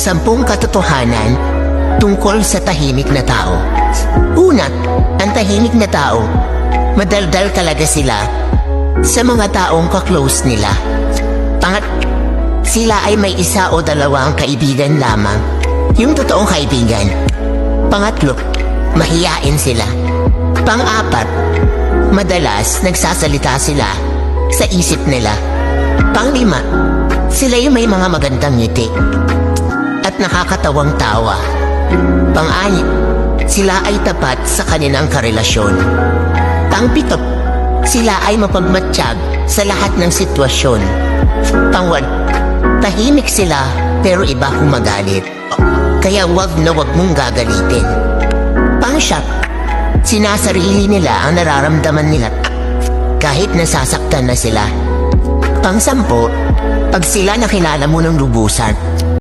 10 katotohanan tungkol sa tahimik na tao. Una, ang tahimik na tao, madaldal talaga sila sa mga taong kaklose nila. Sila ay may 1 o 2 kaibigan lamang, yung totoong kaibigan. Pangatlo, mahiyain sila. Pang-4, madalas nagsasalita sila sa isip nila. Pang-5, sila yung may mga magandang ngiti at nakakatawang tawa. Pang-6, sila ay tapat sa kanilang karelasyon. Pang-7, sila ay mapagmatsyag sa lahat ng sitwasyon. Pang-8, tahimik sila pero iba kung magalit. Kaya wag na wag mong gagalitin. Pang-9, sinasarili nila ang nararamdaman nila kahit nasasaktan na sila. Pang-10, pag sila nakilala mo ng lubusan,